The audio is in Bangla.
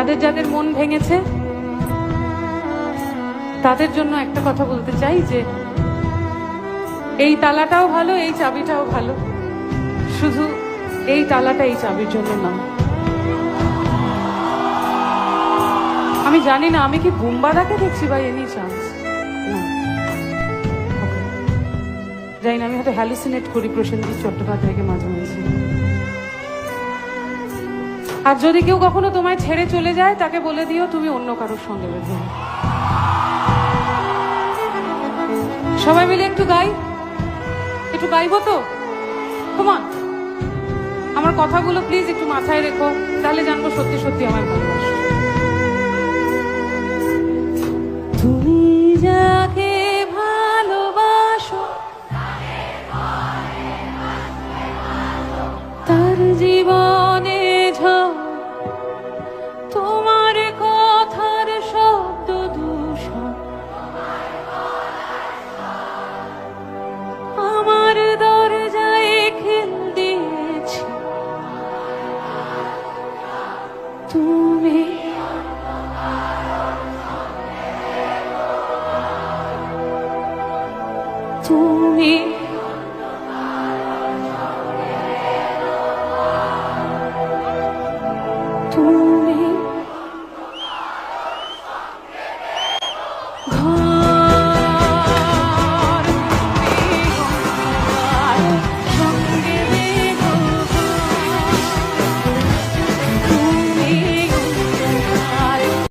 যাদের যাদের মন ভেঙেছে তাদের জন্য একটা কথা বলতে চাই যে এই তালাটাও ভালো, এই চাবিটাও ভালো, শুধু এই তালাটা এই চাবির জন্য না। আমি জানি না আমি কি বুম্বাদাকে দেখছি বা এনি চান্স, জানি না, আমি হয়তো হ্যালুসিনেট করি প্রসেনজিৎ চট্টোপাধ্যায়কে মাঝে মাঝে। আর যদি কেউ কখনো তোমায় ছেড়ে চলে যায় তাকে বলে দিও তুমি অন্য কারোর সঙ্গে বেঁধে। সবাই মিলে একটু গাই, একটু গাইবো তো? কমান, আমার কথাগুলো প্লিজ একটু মাথায় রেখো, তাহলে জানবো সত্যি সত্যি আমার ভালোবাসো। তুমি যাকে ভালোবাসো তার জীবনে ঝড়, তোমার